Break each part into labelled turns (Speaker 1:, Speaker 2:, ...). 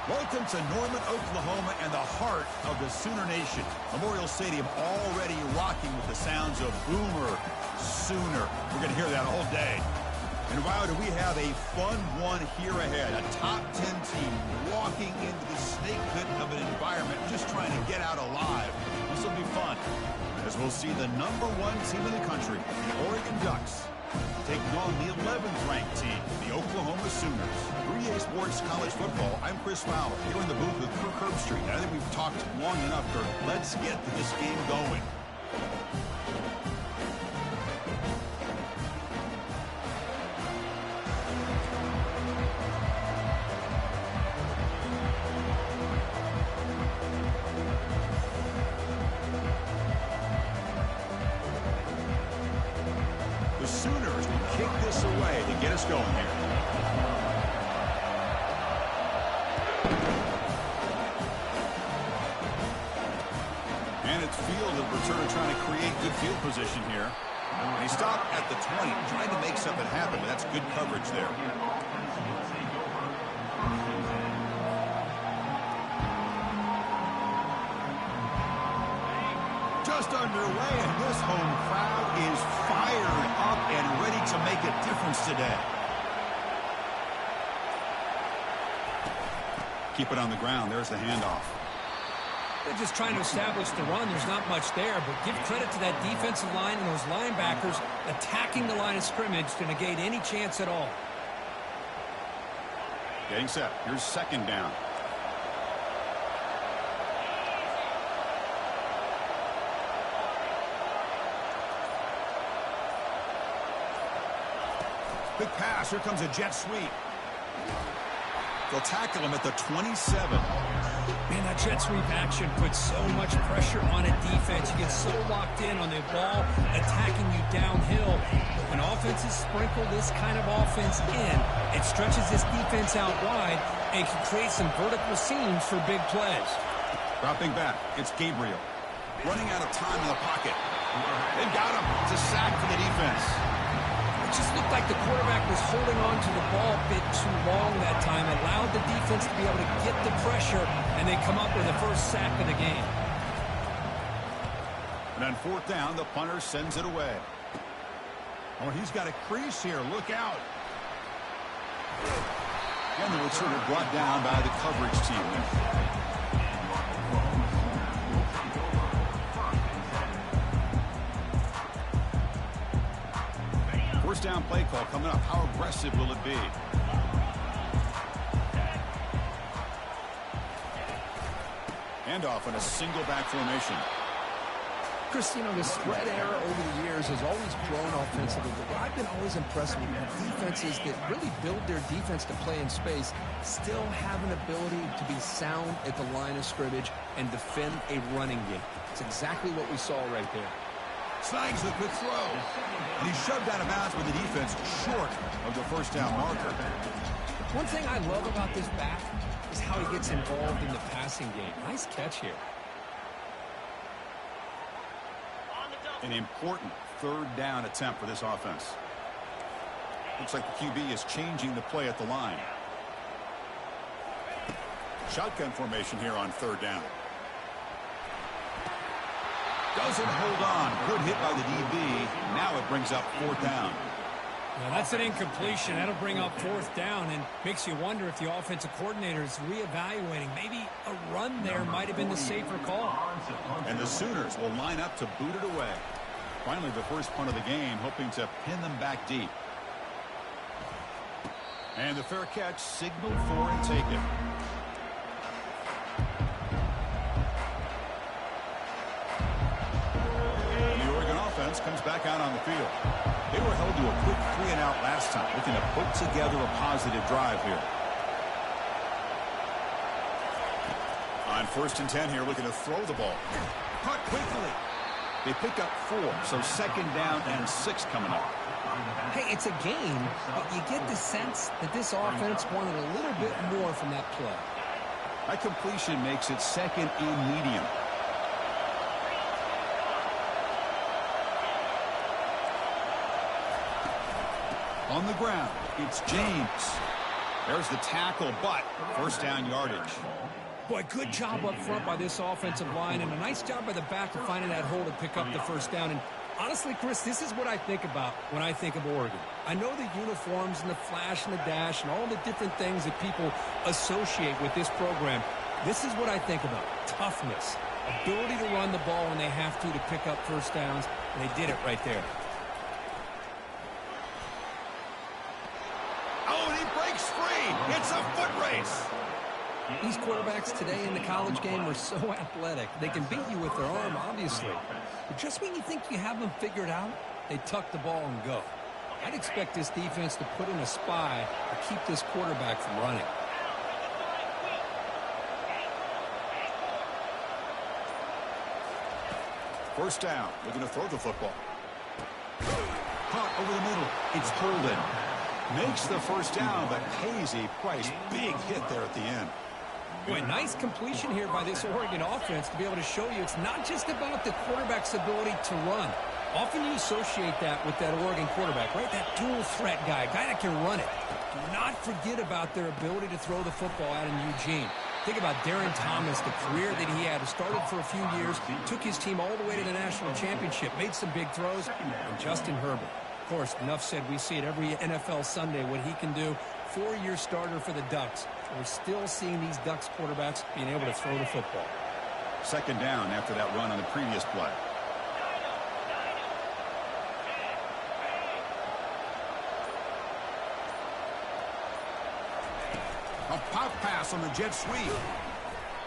Speaker 1: Welcome to Norman, Oklahoma, and the heart of the Sooner Nation. Memorial Stadium already rocking with the sounds of Boomer Sooner. We're going to hear that all day. And wow, do we have a fun one here ahead. A top 10 team walking into the snake pit of an environment, just trying to get out alive. This will be fun, as we'll see the #1 team in the country, the Oregon Ducks, taking on the 11th ranked team, the Oklahoma Sooners. 3A Sports College Football, I'm Chris Fowler, here in the booth with Kirk Herbstreit. I think we've talked long enough, Kirk. Let's get this game going. The Sooners will kick this away to get us going here. And it's field of return, trying to create good field position here. And he stopped at the 20, trying to make something happen, but that's good coverage there. Just underway, and this home crowd is fired up and ready to make a difference today. Keep it on the ground. There's the handoff.
Speaker 2: They're just trying to establish the run. There's not much there, but give credit to that defensive line and those linebackers attacking the line of scrimmage to negate any chance at all.
Speaker 1: Getting set. Here's second down. Big pass. Here comes a jet sweep. They'll tackle him at the 27.
Speaker 2: Man, that jet sweep action puts so much pressure on a defense. You get so locked in on the ball attacking you downhill. When offenses sprinkle this kind of offense in, it stretches this defense out wide and can create some vertical seams for big plays.
Speaker 1: Dropping back. It's Gabriel. Running out of time in the pocket. They've got him. It's a sack for the defense.
Speaker 2: It just looked like the quarterback was holding on to the ball a bit too long that time, allowed the defense to be able to get the pressure, and they come up with the first sack of the game.
Speaker 1: And on fourth down, the punter sends it away. Oh, he's got a crease here. Look out. And the returner brought down by the coverage team there. First down play call coming up. How aggressive will it be? Handoff in a single back formation.
Speaker 3: Chris, you know, the spread era over the years has always grown offensively, but what I've been always impressed with defenses that really build their defense to play in space still have an ability to be sound at the line of scrimmage and defend a running game. It's exactly what we saw right there.
Speaker 1: Snags the quick throw. And he's shoved out of bounds with the defense short of the first down marker.
Speaker 2: One thing I love about this back is how he gets involved in the passing game. Nice catch here.
Speaker 1: An important third down attempt for this offense. Looks like the QB is changing the play at the line. Shotgun formation here on third down. Doesn't hold on. Good hit by the DB. Now it brings up fourth down.
Speaker 2: Now that's an incompletion. That'll bring up fourth down and makes you wonder if the offensive coordinator is reevaluating. Maybe a run there might have been the safer call.
Speaker 1: And the Sooners will line up to boot it away. Finally, the first punt of the game, hoping to pin them back deep. And the fair catch signaled for and taken. Comes back out on the field. They were held to a quick 3-and-out last time, looking to put together a positive drive here. On 1st and 10 here, looking to throw the ball. Caught quickly. They pick up 4, so second down and 6 coming up.
Speaker 2: Hey, it's a game, but you get the sense that this offense wanted a little bit more from that play.
Speaker 1: That completion makes it second and medium. On the ground, it's James. There's the tackle, but first down yardage.
Speaker 2: Boy, good job up front by this offensive line, and a nice job by the back of finding that hole to pick up the first down. And honestly, Chris, this is what I think about when I think of Oregon. I know the uniforms and the flash and the dash and all the different things that people associate with this program. This is what I think about. Toughness, ability to run the ball when they have to pick up first downs, and they did it right there.
Speaker 1: Oh, and he breaks free. It's a foot race.
Speaker 3: These quarterbacks today in the college game are so athletic. They can beat you with their arm, obviously. But just when you think you have them figured out, they tuck the ball and go. I'd expect this defense to put in a spy to keep this quarterback from running.
Speaker 1: First down. They're going to throw the football. Caught over the middle. It's Holden. Makes the first down, but pays a price. Big hit there at the end.
Speaker 2: Boy, nice completion here by this Oregon offense to be able to show you it's not just about the quarterback's ability to run. Often you associate that with that Oregon quarterback, right? That dual threat guy that can run it. Do not forget about their ability to throw the football out in Eugene. Think about Darren Thomas, the career that he had. Started for a few years, took his team all the way to the national championship, made some big throws, and Justin Herbert. Of course, enough said, we see it every NFL Sunday what he can do. 4-year starter for the Ducks. We're still seeing these Ducks quarterbacks being able to throw the football.
Speaker 1: Second down after that run on the previous play. A pop pass on the jet sweep.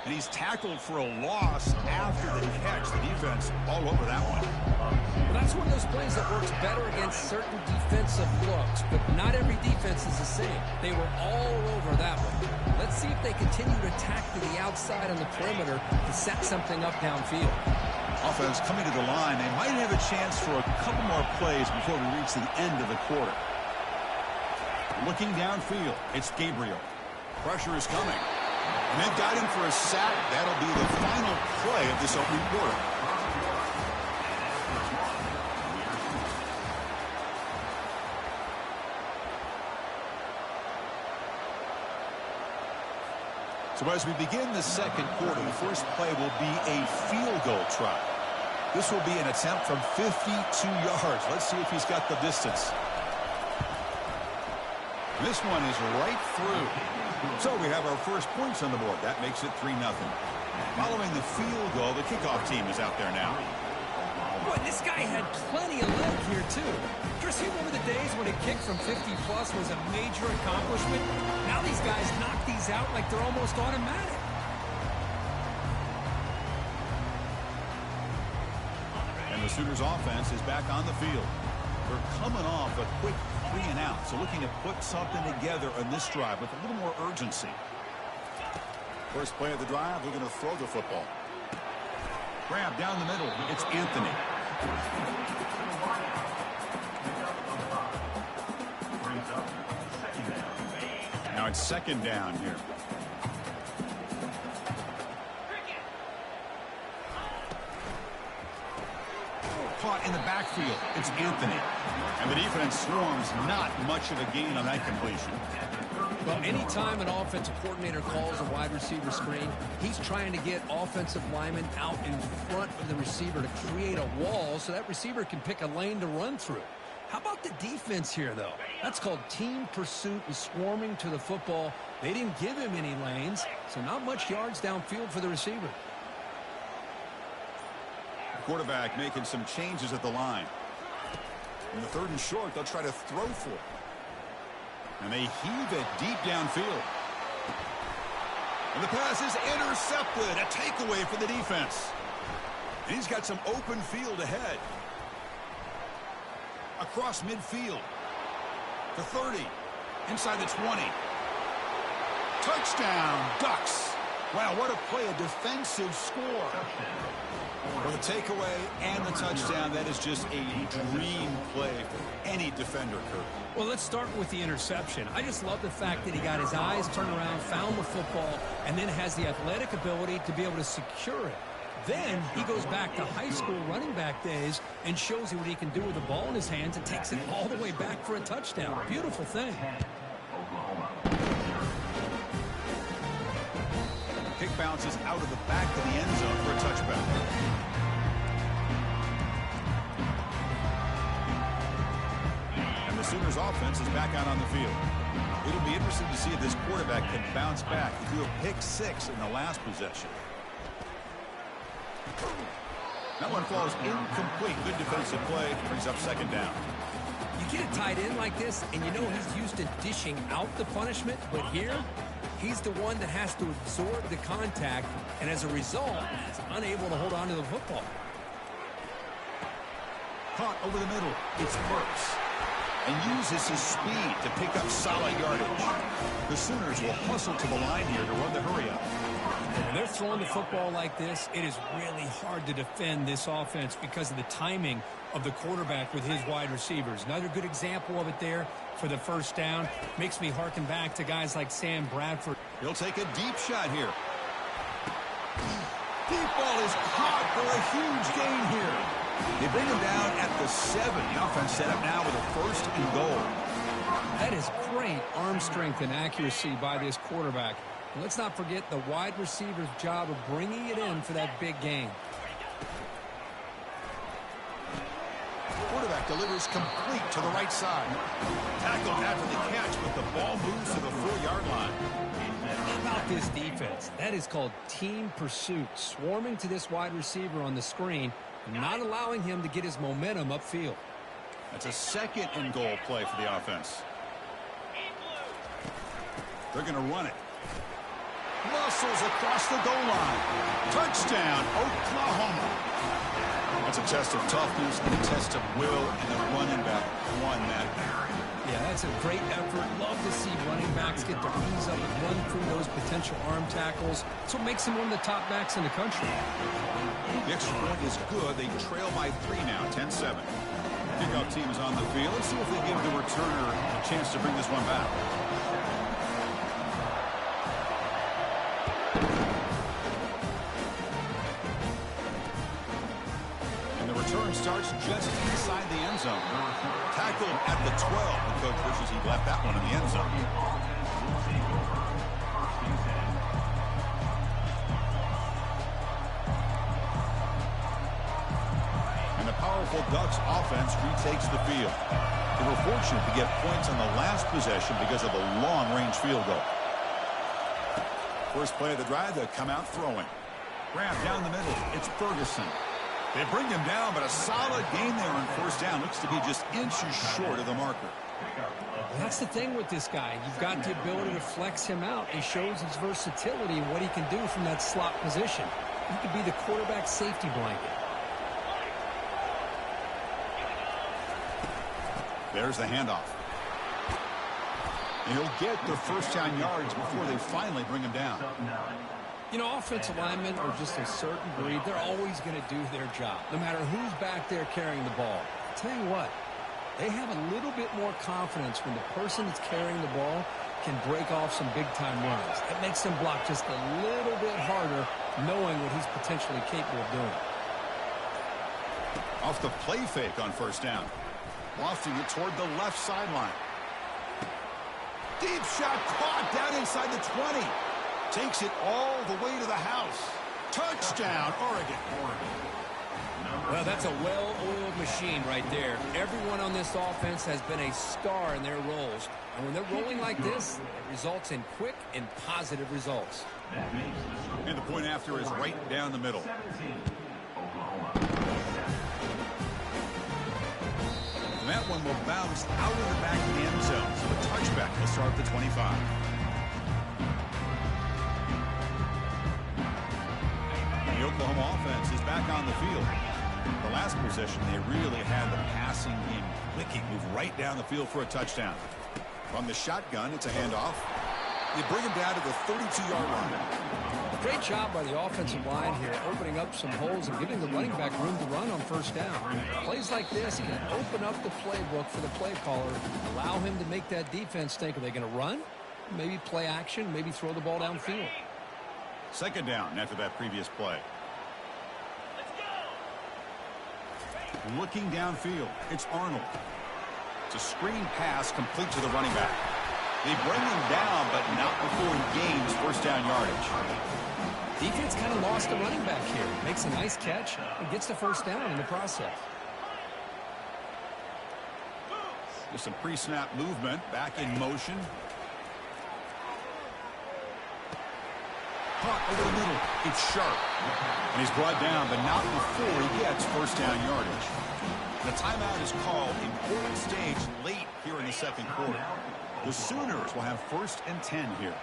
Speaker 1: And he's tackled for a loss after the catch. The defense all over that one.
Speaker 2: Well, that's one of those plays that works better against certain defensive looks, but not every defense is the same. They were all over that one. Let's see if they continue to tack to the outside on the perimeter to set something up downfield.
Speaker 1: Offense coming to the line. They might have a chance for a couple more plays before we reach the end of the quarter. Looking downfield, it's Gabriel. Pressure is coming. And they've got him for a sack. That'll be the final play of this opening quarter. So as we begin the second quarter, the first play will be a field goal try. This will be an attempt from 52 yards. Let's see if he's got the distance. This one is right through. So we have our first points on the board. That makes it 3-0. Following the field goal, the kickoff team is out there now.
Speaker 2: Boy, this guy had plenty of leg here, too. Chris, you remember the days when a kick from 50-plus was a major accomplishment? Now these guys knock these out like they're almost automatic.
Speaker 1: And the Sooners offense is back on the field. They're coming off a quick 3-and-out, so looking to put something together on this drive with a little more urgency. First play of the drive, they're going to throw the football. Grab down the middle. It's Anthony. Now it's second down here. Caught in the backfield. It's Anthony. And the defense swarms. Not much of a gain on that completion.
Speaker 3: Well, anytime an offensive coordinator calls a wide receiver screen, he's trying to get offensive linemen out in front of the receiver to create a wall so that receiver can pick a lane to run through. How about the defense here, though? That's called team pursuit and swarming to the football. They didn't give him any lanes, so not much yards downfield for the receiver.
Speaker 1: Quarterback making some changes at the line. In the third and short, they'll try to throw for it. And they heave it deep downfield. And the pass is intercepted. A takeaway for the defense. And he's got some open field ahead. Across midfield. To 30. Inside the 20. Touchdown, Ducks. Wow, what a play, a defensive score. For the takeaway and the touchdown, that is just a dream play for any defender, Kurt.
Speaker 2: Well, let's start with the interception. I just love the fact that he got his eyes turned around, found the football, and then has the athletic ability to be able to secure it. Then he goes back to high school running back days and shows you what he can do with the ball in his hands and takes it all the way back for a touchdown. Beautiful thing.
Speaker 1: bounces out of the back of the end zone for a touchback. And the Sooners offense is back out on the field. It'll be interesting to see if this quarterback can bounce back. He threw a pick-6 in the last possession. That one falls incomplete. Good defensive play. Brings up second down.
Speaker 2: You get a tight end like this, and you know he's used to dishing out the punishment, but here, he's the one that has to absorb the contact, and as a result, he's unable to hold on to the football.
Speaker 1: Caught over the middle. It's Burks. And uses his speed to pick up solid yardage. The Sooners will hustle to the line here to run the hurry-up.
Speaker 2: When they're throwing the football like this, it is really hard to defend this offense because of the timing of the quarterback with his wide receivers. Another good example of it there for the first down. Makes me harken back to guys like Sam Bradford.
Speaker 1: He'll take a deep shot here. Deep ball is caught for a huge gain here. They bring him down at the 7. The offense set up now with a first and goal.
Speaker 2: That is great arm strength and accuracy by this quarterback. And let's not forget the wide receiver's job of bringing it in for that big gain.
Speaker 1: Quarterback delivers complete to the right side. Tackled after the catch, but the ball moves to the 4-yard line.
Speaker 2: How about this defense? That is called team pursuit. Swarming to this wide receiver on the screen, not allowing him to get his momentum upfield.
Speaker 1: That's a second and goal play for the offense. They're going to run it. Muscles across the goal line. Touchdown, Oklahoma. That's a test of toughness and a test of will, and the running back won that.
Speaker 2: Yeah, that's a great effort. Love to see running backs get their knees up and run through those potential arm tackles. That's what makes him one of the top backs in the country.
Speaker 1: The extra point is good. They trail by 3 now, 10-7. Kickoff team is on the field. Let's see if they give the returner a chance to bring this one back. And the return starts just inside the end zone. Tackled at the 12. The coach wishes he left that one in the end zone. And the powerful Ducks offense retakes the field. They were fortunate to get points on the last possession because of the long-range field goal. First play of the drive, they'll come out throwing. Grab down the middle. It's Ferguson. They bring him down, but a solid gain there on first down. Looks to be just inches short of the marker.
Speaker 2: That's the thing with this guy. You've got the ability to flex him out. He shows his versatility and what he can do from that slot position. He could be the quarterback safety blanket.
Speaker 1: There's the handoff. And he'll get the first down yards before they finally bring him down.
Speaker 2: You know, offensive linemen are just a certain breed. They're always going to do their job, no matter who's back there carrying the ball. I'll tell you what, they have a little bit more confidence when the person that's carrying the ball can break off some big-time runs. It makes them block just a little bit harder, knowing what he's potentially capable of doing.
Speaker 1: Off the play fake on first down. Lofting it toward the left sideline. Deep shot caught down inside the 20. Takes it all the way to the house. Touchdown, Oregon.
Speaker 2: Well, that's a well-oiled machine right there. Everyone on this offense has been a star in their roles. And when they're rolling like this, it results in quick and positive results.
Speaker 1: And the point after is right down the middle. And that one will bounce out of the back of the end zone. So the touchback will start the 25. The Oklahoma offense is back on the field. The last possession, they really had the passing game clicking. Move right down the field for a touchdown. From the shotgun, it's a handoff. They bring him down to the 32-yard line.
Speaker 2: Great job by the offensive line here, opening up some holes and giving the running back room to run on first down. Plays like this can open up the playbook for the play caller, allow him to make that defense think, are they going to run? Maybe play action, maybe throw the ball downfield.
Speaker 1: Second down after that previous play. Looking downfield, it's Arnold. It's a screen pass complete to the running back. They bring him down, but not before he gains first down yardage.
Speaker 2: Defense kind of lost a running back here. Makes a nice catch and gets the first down in the process.
Speaker 1: Just some pre-snap movement, back in motion. Caught over the middle. It's sharp. And he's brought down, but not before he gets first down yardage. The timeout is called. Important stage late here in the second quarter. The Sooners will have 1st and 10 here.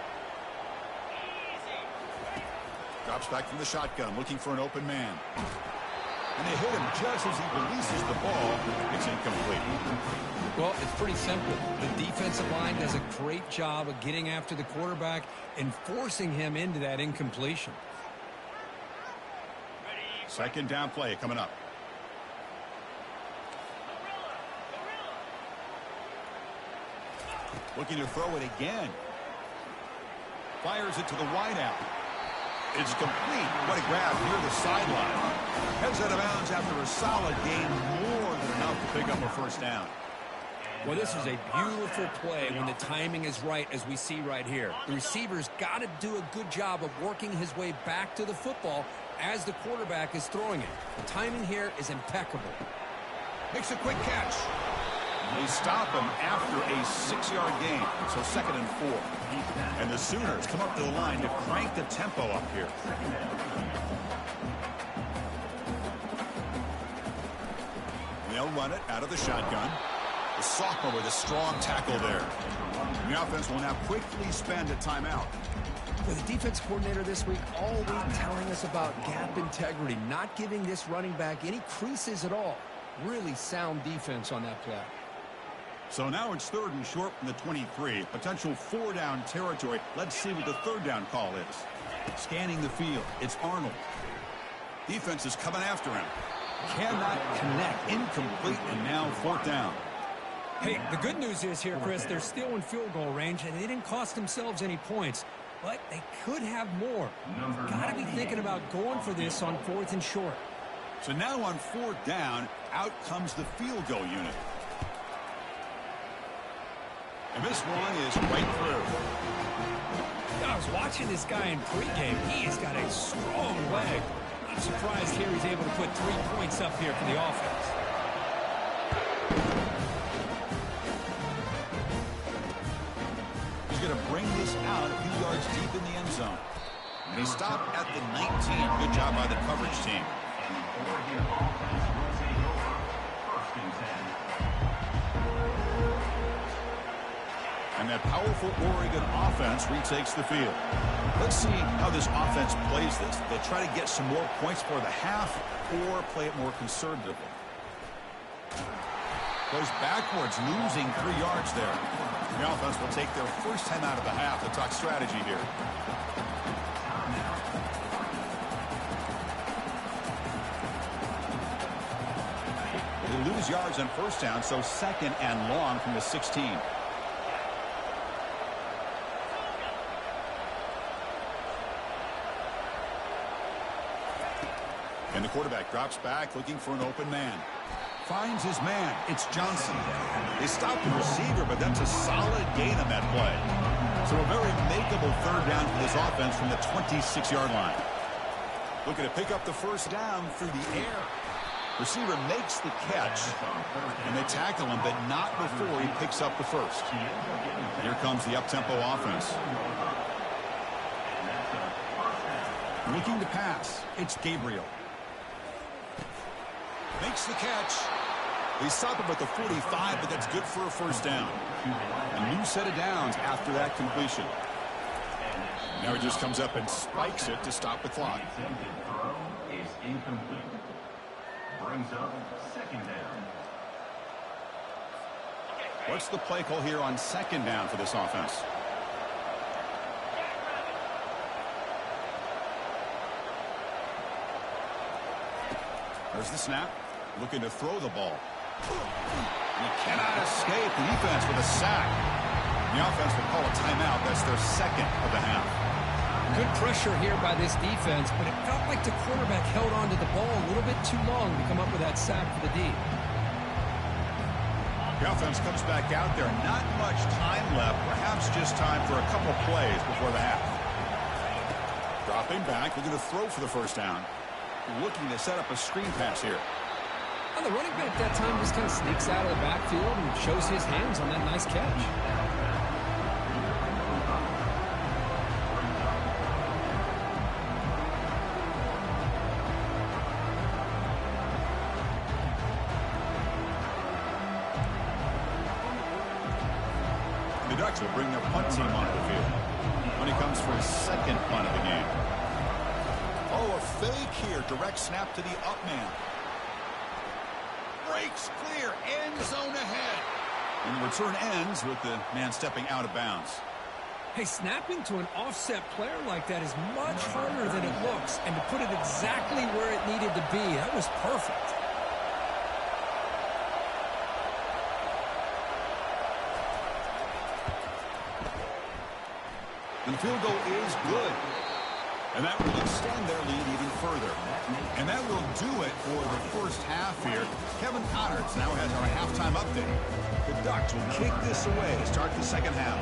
Speaker 1: Drops back from the shotgun, looking for an open man. And they hit him just as he releases the ball. It's incomplete.
Speaker 2: Well, it's pretty simple. The defensive line does a great job of getting after the quarterback and forcing him into that incompletion.
Speaker 1: Second down play coming up. Looking to throw it again. Fires it to the wideout. It's complete. What a grab near the sideline. Heads out of bounds after a solid gain, more than enough to pick up a first down.
Speaker 2: Well, this is a beautiful play when the timing is right, as we see right here. The receiver's got to do a good job of working his way back to the football as the quarterback is throwing it. The timing here is impeccable.
Speaker 1: Makes a quick catch. They stop him after a 6-yard gain, so 2nd and 4. And the Sooners come up to the line to crank the tempo up here. They'll run it out of the shotgun. The sophomore with a strong tackle there. And the offense will now quickly spend a timeout.
Speaker 3: Well, the defense coordinator this week all week telling us about gap integrity, not giving this running back any creases at all. Really sound defense on that play.
Speaker 1: So now it's 3rd and short from the 23. Potential 4-down territory. Let's see what the 3rd down call is. Scanning the field. It's Arnold. Defense is coming after him. Cannot connect. Incomplete, and now 4th down.
Speaker 2: Hey, the good news is here, Chris, they're still in field goal range, and they didn't cost themselves any points. But they could have more. Got to be thinking about going for this on 4th and short.
Speaker 1: So now on 4th down, out comes the field goal unit. And this one is right through.
Speaker 2: I was watching this guy in pregame. He has got a strong leg. I'm surprised here he's able to put 3 points up here for the offense.
Speaker 1: He's going to bring this out a few yards deep in the end zone. And he stopped at the 19. Good job by the coverage team. And that powerful Oregon offense retakes the field. Let's see how this offense plays this. They try to get some more points for the half or play it more conservatively. Goes backwards, losing 3 yards there. The offense will take their first time out of the half to talk strategy here. They lose yards on first down, so 2nd and long from the 16. And the quarterback drops back, looking for an open man. Finds his man. It's Johnson. They stopped the receiver, but that's a solid gain on that play. So a very makeable 3rd down for this offense from the 26-yard line. Looking to pick up the first down through the air. Receiver makes the catch, and they tackle him, but not before he picks up the first. Here comes the up-tempo offense. Looking to pass. It's Gabriel. Makes the catch. They stop him at the 45, but that's good for a first down. A new set of downs after that completion. Now he just comes up and spikes it to stop the clock.
Speaker 4: Is incomplete. Brings up 2nd down.
Speaker 1: What's the play call here on 2nd down for this offense? There's the snap. Looking to throw the ball. He cannot escape the defense with a sack. The offense will call a timeout. That's their 2nd of the half.
Speaker 2: Good pressure here by this defense, but it felt like the quarterback held on to the ball a little bit too long to come up with that sack for the D.
Speaker 1: The offense comes back out there. Not much time left. Perhaps just time for a couple plays before the half. Dropping back, looking to throw for the first down. Looking to set up a screen pass here.
Speaker 3: And the running back that time just kind of sneaks out of the backfield and shows his hands on that nice catch.
Speaker 1: The Ducks will bring their punt team onto the field when he comes for his second punt of the game. Oh, a fake here. Direct snap to the up man. Breaks clear. End zone ahead. And the return ends with the man stepping out of bounds.
Speaker 2: Hey, snapping to an offset player like that is much harder than it looks. And to put it exactly where it needed to be, that was perfect.
Speaker 1: And the field goal is good. And that will extend their lead even further. And that will do it for the first half here. Kevin Connerts now has our halftime update. The Ducks will kick this away to start the second half.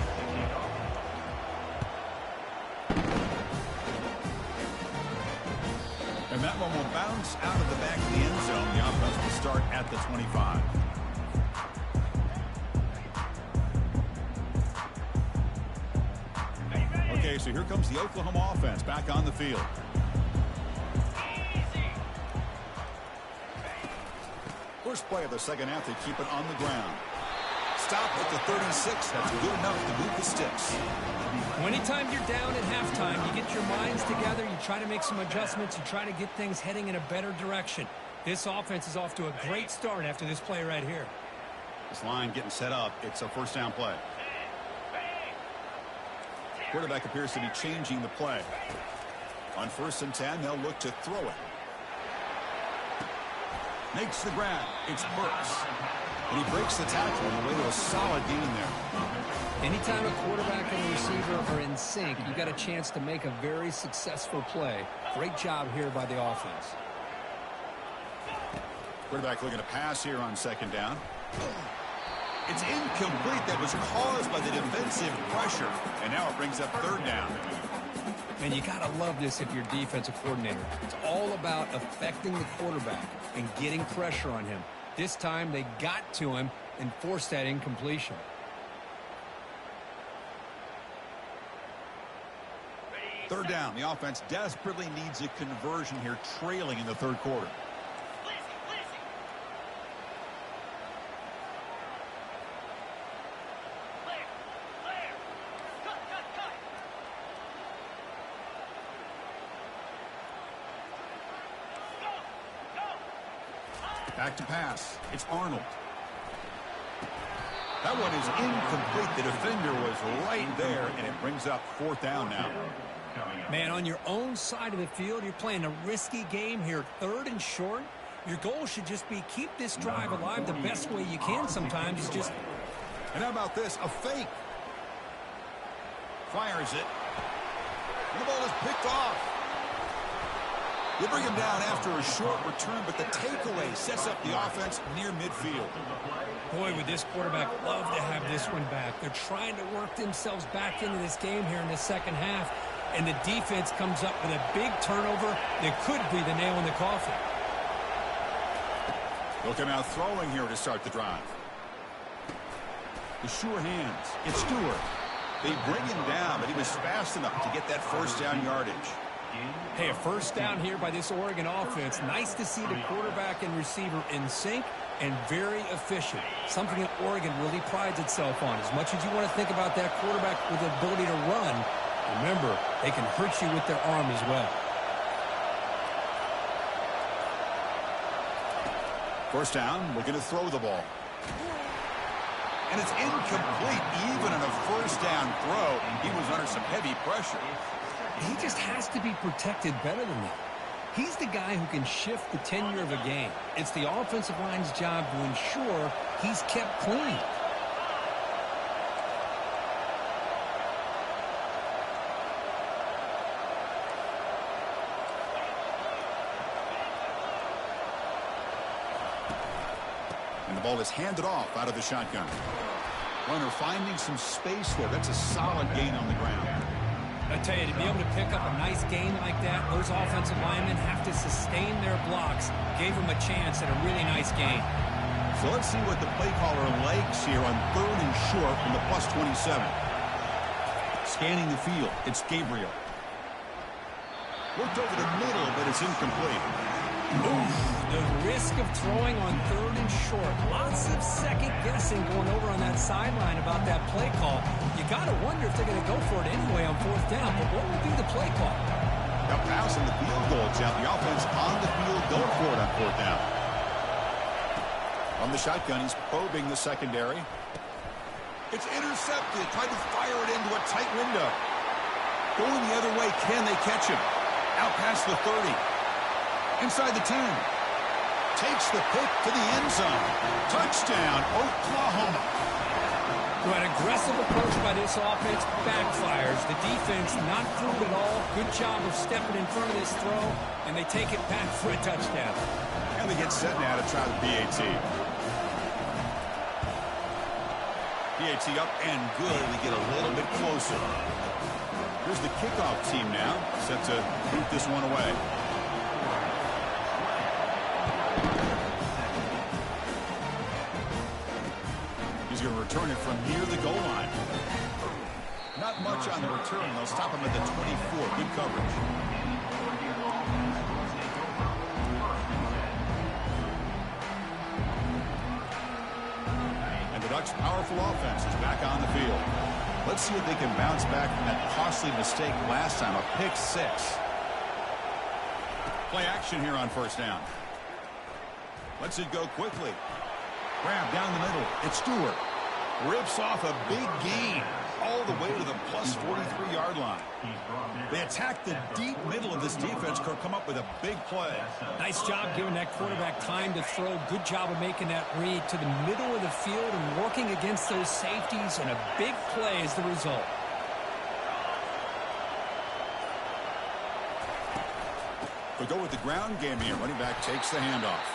Speaker 1: And that one will bounce out of the back of the end zone. The offense will start at the 25. Okay, so here comes the Oklahoma offense back on the field. First play of the second half, they keep it on the ground. Stop at the 36. That's good enough to move the sticks.
Speaker 2: Anytime you're down at halftime, you get your minds together, you try to make some adjustments, you try to get things heading in a better direction. This offense is off to a great start after this play right here.
Speaker 1: This line getting set up. It's a first down play. Quarterback appears to be changing the play. On 1st and 10, they'll look to throw it. Makes the grab. It's Burks. And he breaks the tackle on the way to a solid gain there.
Speaker 3: Anytime a quarterback and a receiver are in sync, you got a chance to make a very successful play. Great job here by the offense.
Speaker 1: Quarterback looking to pass here on 2nd down. It's incomplete. That was caused by the defensive pressure. And now it brings up 3rd down.
Speaker 3: And you got to love this if you're defensive coordinator. It's all about affecting the quarterback and getting pressure on him. This time they got to him and forced that incompletion.
Speaker 1: Third down. The offense desperately needs a conversion here, trailing in the 3rd quarter. Back to pass. It's Arnold. That one is incomplete. The defender was right there, and it brings up 4th down now.
Speaker 2: Man, on your own side of the field, you're playing a risky game here. 3rd and short. Your goal should just be keep this drive alive the best way you can sometimes. Is just.
Speaker 1: And how about this? A fake. Fires it. And the ball is picked off. They bring him down after a short return, but the takeaway sets up the offense near midfield.
Speaker 2: Boy, would this quarterback love to have this one back. They're trying to work themselves back into this game here in the second half, and the defense comes up with a big turnover that could be the nail in the coffin.
Speaker 1: They'll come out throwing here to start the drive. The sure hands. It's Stewart. They bring him down, but he was fast enough to get that first down yardage.
Speaker 2: Hey, a first down here by this Oregon offense. Nice to see the quarterback and receiver in sync and very efficient. Something that Oregon really prides itself on. As much as you want to think about that quarterback with the ability to run, remember, they can hurt you with their arm as well.
Speaker 1: First down, looking to throw the ball. And it's incomplete. Even on a first down throw, he was under some heavy pressure.
Speaker 3: He just has to be protected better than that. He's the guy who can shift the tenure of a game. It's the offensive line's job to ensure he's kept clean.
Speaker 1: And the ball is handed off out of the shotgun. Runner finding some space there. That's a solid gain on the ground.
Speaker 2: A I tell you, to be able to pick up a nice gain like that, those offensive linemen have to sustain their blocks. Gave them a chance at a really nice gain.
Speaker 1: So let's see what the play caller likes here on 3rd and short from the +27. Scanning the field, it's Gabriel. Looked over the middle, but it's incomplete.
Speaker 2: Oof, the risk of throwing on 3rd and short. Lots of second guessing going over on that sideline about that play call. You got to wonder if they're going to go for it anyway on 4th down. But what will be the play call?
Speaker 1: Now passing the field goal attempt. The offense on the field going for it on 4th down. On the shotgun, he's probing the secondary. It's intercepted. Tried to fire it into a tight window. Going the other way. Can they catch him? Out past the 30. Inside the 10. Takes the pick to the end zone. Touchdown, Oklahoma.
Speaker 2: So an aggressive approach by this offense backfires. The defense not through at all. Good job of stepping in front of this throw, and they take it back for a touchdown.
Speaker 1: And they get set now to try the PAT. PAT up and good. We get a little bit closer. Here's the kickoff team now, set to boot this one away. He's going to return it from near the goal line. Not much on the return. They'll stop him at the 24. Good coverage. And the Ducks' powerful offense is back on the field. Let's see if they can bounce back from that costly mistake last time, a pick 6. Play action here on 1st down. Lets it go quickly. Grab down the middle. It's Stewart. Rips off a big gain all the way to the +43-yard line. They attack the deep middle of this defense. Could come up with a big play.
Speaker 2: Nice job giving that quarterback time to throw. Good job of making that read to the middle of the field and working against those safeties, and a big play is the result.
Speaker 1: We go with the ground game here. Running back takes the handoff.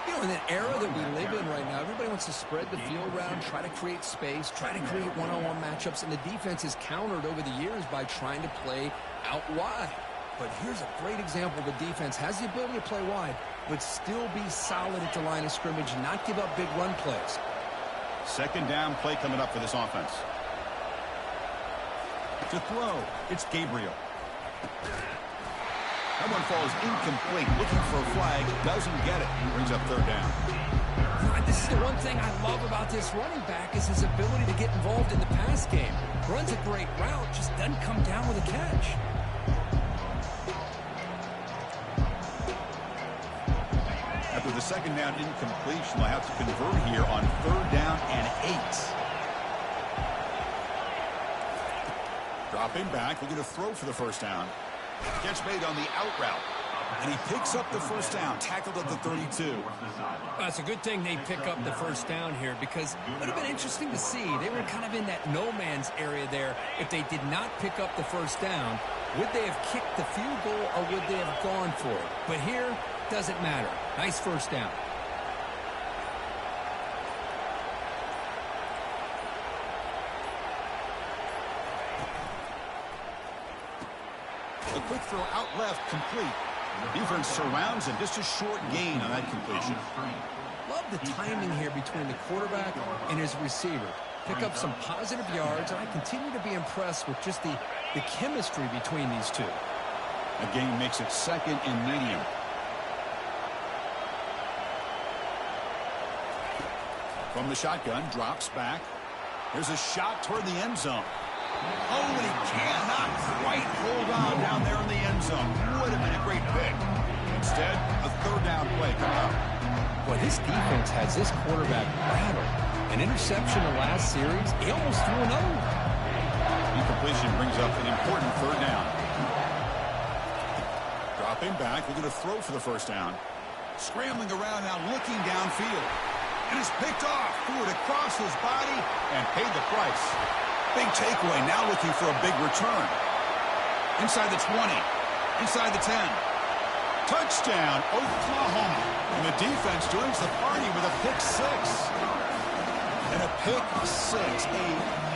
Speaker 3: You know, in the era that we live in right now, everybody wants to spread the field around, try to create space, try to create one-on-one matchups, and the defense is countered over the years by trying to play out wide. But here's a great example. The defense has the ability to play wide, but still be solid at the line of scrimmage, not give up big run plays.
Speaker 1: 2nd down play coming up for this offense. To throw, it's Gabriel. That one falls incomplete. Looking for a flag. Doesn't get it. Brings up 3rd down.
Speaker 2: This is the one thing I love about this running back is his ability to get involved in the pass game. Runs a great route, just doesn't come down with a catch.
Speaker 1: After the 2nd down incompletion, they'll have to convert here on 3rd down and 8. Dropping back, looking to throw for the 1st down. Catch made on the out route. And he picks up the 1st down, tackled at the 32.
Speaker 2: Well, it's a good thing they pick up the 1st down here, because it would have been interesting to see. They were kind of in that no man's area there. If they did not pick up the 1st down, would they have kicked the field goal or would they have gone for it? But here, doesn't matter. Nice 1st down.
Speaker 1: A quick throw out left, complete. The defense surrounds him. Just a short gain on that completion.
Speaker 3: Love the timing here between the quarterback and his receiver. Pick up some positive yards, and I continue to be impressed with just the chemistry between these two.
Speaker 1: The game makes it 2nd and medium. From the shotgun, drops back. There's a shot toward the end zone. Oh, and he cannot quite hold on down there in the end zone. Would have been a great pick. Instead, a 3rd down play coming up.
Speaker 3: Boy, this defense has this quarterback rattled. An interception the last series, he almost threw another one.
Speaker 1: Incompletion brings up an important 3rd down. Dropping back, looking to throw for the 1st down. Scrambling around now, looking downfield. And it's picked off. Threw it across his body and paid the price. Big takeaway, now looking for a big return. Inside the 20, inside the 10. Touchdown, Oklahoma. And the defense joins the party with a pick 6. And a pick six, a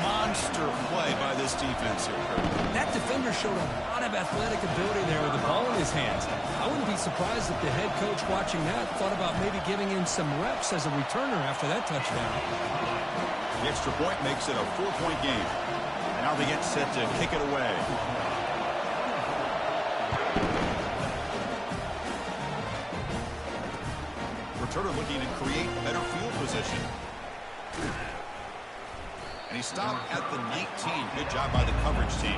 Speaker 1: monster play by this defense here, Kurt.
Speaker 2: That defender showed a lot of athletic ability there with the ball in his hands. I wouldn't be surprised if the head coach watching that thought about maybe giving him some reps as a returner after that touchdown.
Speaker 1: The extra point makes it a 4-point game. Now they get set to kick it away. Returner looking to create better field position. And he stopped at the 19. Good job by the coverage team.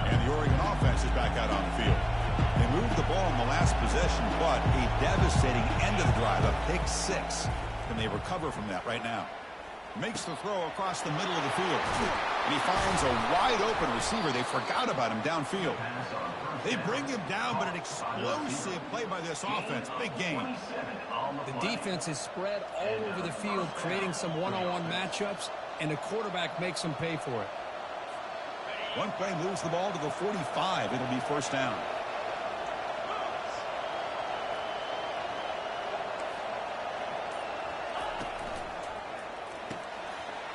Speaker 1: And the Oregon offense is back out on the field. They moved the ball in the last possession, but a devastating end of the drive, a pick six. Can they recover from that right now? Makes the throw across the middle of the field. And he finds a wide-open receiver. They forgot about him downfield. They bring him down, but an explosive play by this offense. Big game.
Speaker 2: The defense is spread all over the field, creating some one-on-one matchups, and the quarterback makes them pay for it.
Speaker 1: One play moves the ball to the 45. It'll be first down.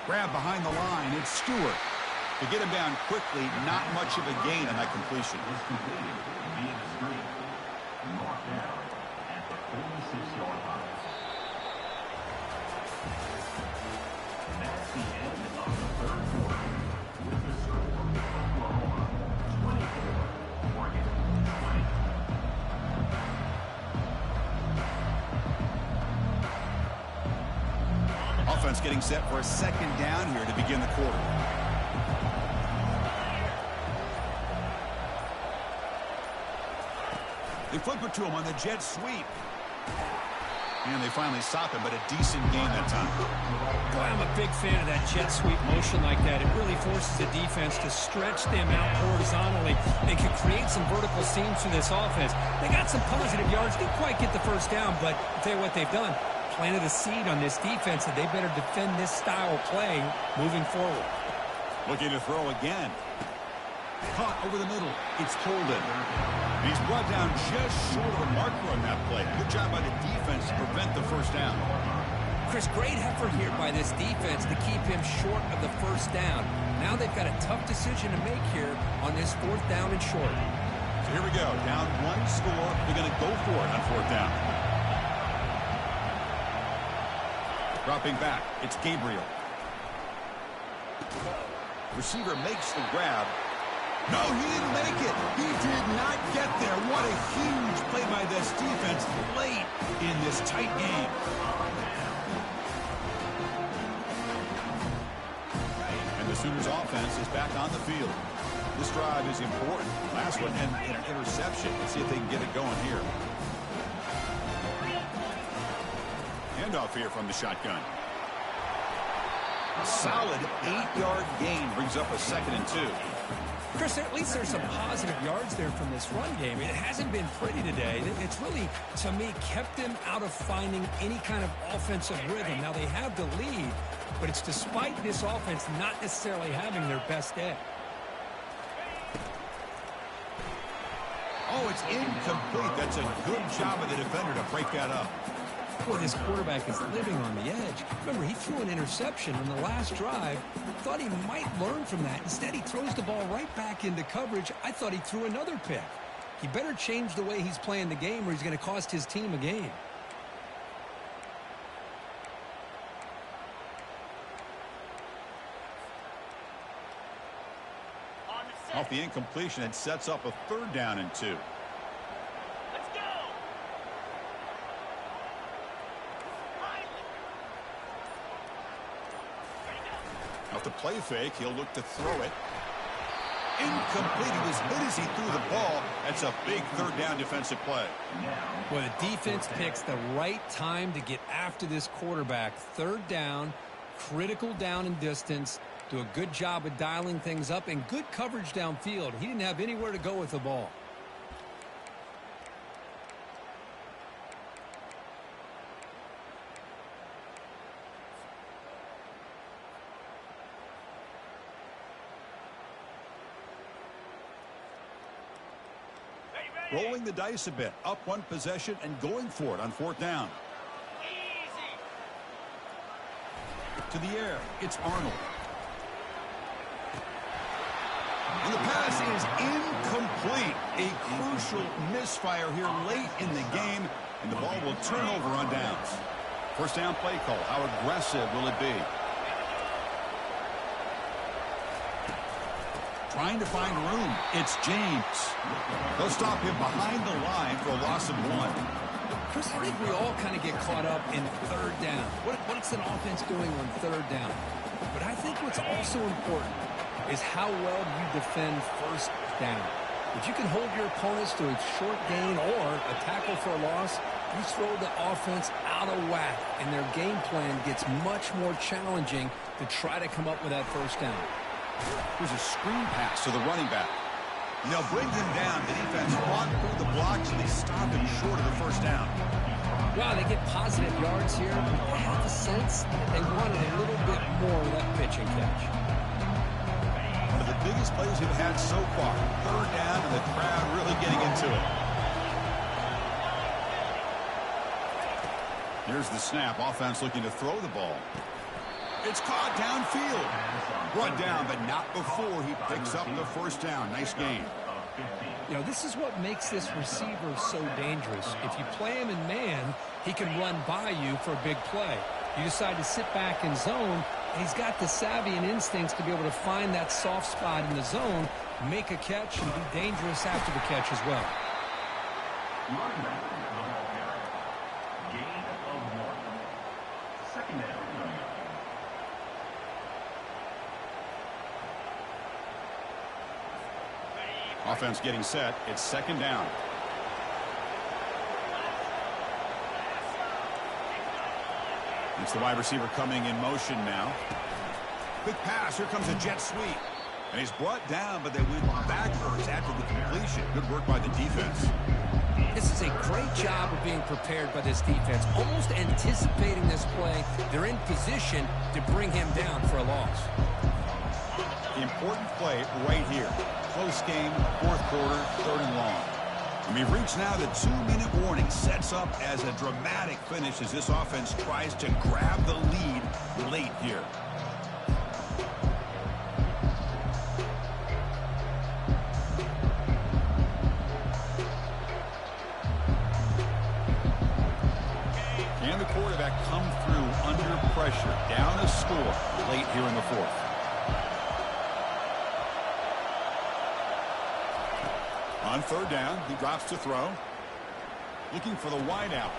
Speaker 1: Grab behind the line. It's Stewart. To get him down quickly, not much of a gain on that completion.
Speaker 4: Is completed via the screen. Marked down at the 46-yard line. That's the end of the third quarter. With the score, Oklahoma 24, Oregon 20.
Speaker 1: Offense getting set for a second down here to begin the quarter. They flip it to him on the jet sweep. And they finally stop him, but a decent gain that time.
Speaker 2: Boy, I'm a big fan of that jet sweep motion like that. It really forces the defense to stretch them out horizontally. They can create some vertical seams through this offense. They got some positive yards. Didn't quite get the first down, but I'll tell you what they've done. Planted a seed on this defense that they better defend this style of play moving forward.
Speaker 1: Looking to throw again. Caught over the middle. It's Holden. He's brought down just short of the marker on that play. Good job by the defense to prevent the first down.
Speaker 2: Chris, great effort here by this defense to keep him short of the first down. Now they've got a tough decision to make here on this fourth down and short.
Speaker 1: So here we go. Down one score. They're going to go for it on fourth down. Dropping back. It's Gabriel. Receiver makes the grab. No, he didn't make it. He did not get there. What a huge play by this defense late in this tight game. And the Sooners offense is back on the field. This drive is important. Last one and an interception. Let's see if they can get it going here. Handoff here from the shotgun. A solid 8-yard gain brings up a 2nd and 2.
Speaker 2: Chris, at least there's some positive yards there from this run game. It hasn't been pretty today. It's really, to me, kept them out of finding any kind of offensive rhythm. Now, they have the lead, but it's despite this offense not necessarily having their best day.
Speaker 1: Oh, it's incomplete. That's a good job of the defender to break that up.
Speaker 2: Boy, this quarterback is living on the edge. Remember, he threw an interception on the last drive. Thought he might learn from that. Instead, he throws the ball right back into coverage. I thought he threw another pick. He better change the way he's playing the game or he's going to cost his team a game.
Speaker 1: Off the incompletion, it sets up a 3rd down and 2. Off the play fake, he'll look to throw it. Incomplete. He was hit as he threw the ball. That's a big 3rd down defensive play.
Speaker 2: Well, the defense picks the right time to get after this quarterback. 3rd down, critical down and distance. Do a good job of dialing things up and good coverage downfield. He didn't have anywhere to go with the ball.
Speaker 1: Rolling the dice a bit. Up one possession and going for it on fourth down. To the air. It's Arnold. And the pass is incomplete. A crucial misfire here late in the game. And the ball will turn over on downs. First down play call. How aggressive will it be? Trying to find room. It's James. They'll stop him behind the line for a loss of 1.
Speaker 3: Chris, I think we all kind of get caught up in third down. What's an offense doing on third down? But I think what's also important is how well you defend first down. If you can hold your opponents to a short gain or a tackle for a loss, you throw the offense out of whack, and their game plan gets much more challenging to try to come up with that first down.
Speaker 1: Here's a screen pass to the running back. And they'll bring him down. The defense fought through the blocks, and they stop him short of the first down.
Speaker 3: Wow, they get positive yards here. I have the sense that they wanted a little bit more of that pitch and catch.
Speaker 1: One of the biggest plays we've had so far. Third down, and the crowd really getting into it. Here's the snap. Offense looking to throw the ball. It's caught downfield. Brought down, but not before he picks up the first down. Nice game.
Speaker 3: You know, this is what makes this receiver so dangerous. If you play him in man, he can run by you for a big play. You decide to sit back in zone, and he's got the savvy and instincts to be able to find that soft spot in the zone, make a catch, and be dangerous after the catch as well.
Speaker 4: Running back, the ball carrier. Gain of 1. Second down.
Speaker 1: Offense getting set. It's second down. It's the wide receiver coming in motion now. Quick pass. Here comes a jet sweep. And he's brought down, but they went backwards after the completion. Good work by the defense.
Speaker 3: This is a great job of being prepared by this defense, almost anticipating this play. They're in position to bring him down for a loss.
Speaker 1: The important play right here. Close game, fourth quarter, third and long. And we've reached now the 2-minute warning. Sets up as a dramatic finish as this offense tries to grab the lead late here. Can the quarterback come through under pressure? Down a score late here in the fourth. On third down, he drops to throw. Looking for the wideout.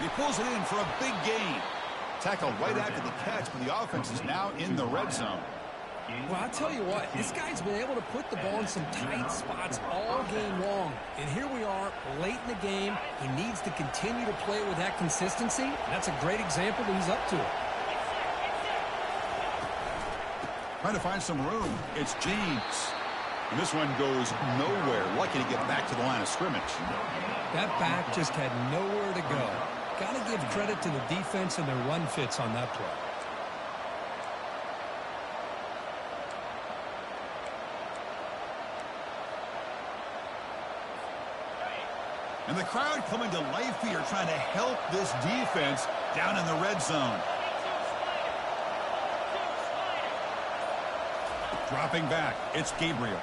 Speaker 1: He pulls it in for a big gain. Tackled right after the catch, but the offense is now in the red zone.
Speaker 3: Well, I'll tell you what, this guy's been able to put the ball in some tight spots all game long. And here we are, late in the game. He needs to continue to play with that consistency. That's a great example that he's up to it.
Speaker 1: Trying to find some room. It's James. And this one goes nowhere. Lucky to get back to the line of scrimmage.
Speaker 3: That back just had nowhere to go. Got to give credit to the defense and their run fits on that play.
Speaker 1: And the crowd coming to life here, trying to help this defense down in the red zone. Dropping back, it's Gabriel.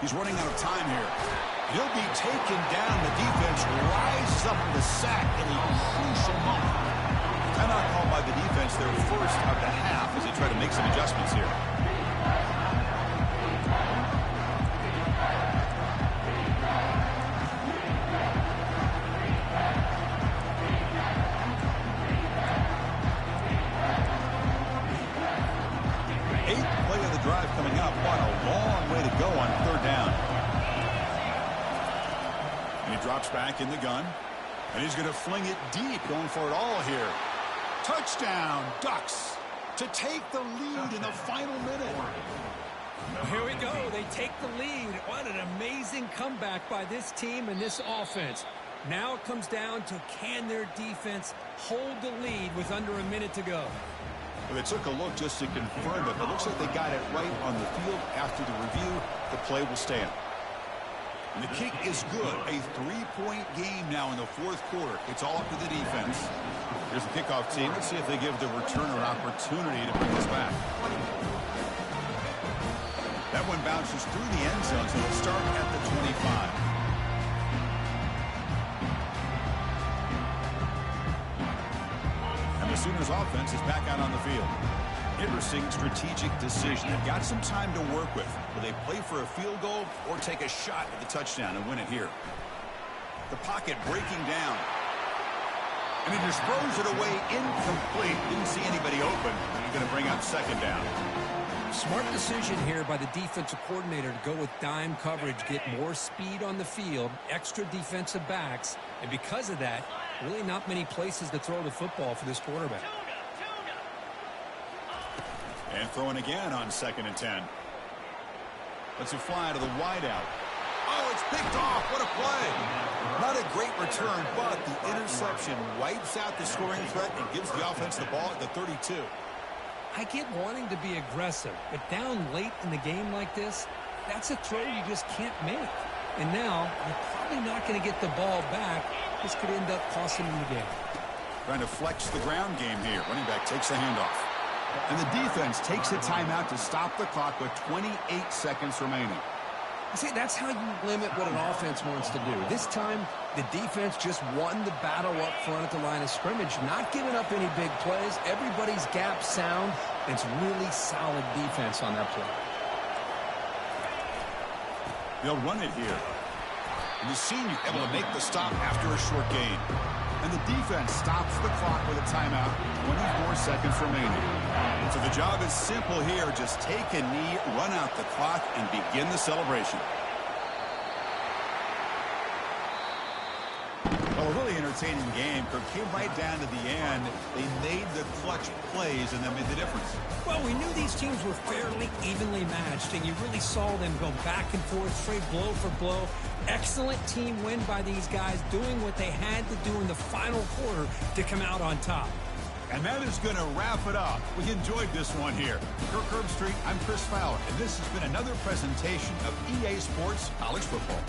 Speaker 1: He's running out of time here. He'll be taken down. The defense rises up with a sack in a crucial moment. Timeout called by the defense, their first of the half, as they try to make some adjustments here. Drive coming up. What a long way to go on third down. And he drops back in the gun. And he's going to fling it deep, going for it all here. Touchdown, Ducks, to take the lead in the final minute.
Speaker 3: Here we go. They take the lead. What an amazing comeback by this team and this offense. Now it comes down to, can their defense hold the lead with under a minute to go?
Speaker 1: Well, they took a look just to confirm it. It looks like they got it right on the field. After the review, the play will stand. And the kick is good. A 3-point game now in the fourth quarter. It's all up to the defense. Here's the kickoff team. Let's see if they give the returner an opportunity to bring this back. That one bounces through the end zone, so it'll start at the 25. And the Sooners offense is back out on the field. Interesting strategic decision. They've got some time to work with. Will they play for a field goal or take a shot at the touchdown and win it here? The pocket breaking down. And he just throws it away incomplete. Didn't see anybody open. And he's going to bring up second down.
Speaker 3: Smart decision here by the defensive coordinator to go with dime coverage, get more speed on the field, extra defensive backs, and because of that, really not many places to throw the football for this quarterback.
Speaker 1: And throwing again on 2nd and 10. Let's it fly to the wideout. Oh, it's picked off. What a play. Not a great return, but the interception wipes out the scoring threat and gives the offense the ball at the 32.
Speaker 3: I get wanting to be aggressive, but down late in the game like this, that's a throw you just can't make. And now, you're probably not going to get the ball back. This could end up costing him the game.
Speaker 1: Trying to flex the ground game here. Running back takes the handoff. And the defense takes a timeout to stop the clock with 28 seconds remaining.
Speaker 3: See, that's how you limit what an offense wants to do. This time, the defense just won the battle up front at the line of scrimmage, not giving up any big plays. Everybody's gap sound. It's really solid defense on that play.
Speaker 1: They'll run it here. And the senior able to make the stop after a short gain. And the defense stops the clock with a timeout. 24 seconds remaining. So the job is simple here. Just take a knee, run out the clock, and begin the celebration. Well, a really entertaining game. Kirk came right down to the end. They made the clutch plays, and that made the difference.
Speaker 2: Well, we knew these teams were fairly evenly matched, and you really saw them go back and forth, trade blow for blow. Excellent team win by these guys, doing what they had to do in the final quarter to come out on top.
Speaker 1: And that is going to wrap it up. We enjoyed this one here. Kirk Herbstreit, I'm Chris Fowler, and this has been another presentation of EA Sports College Football.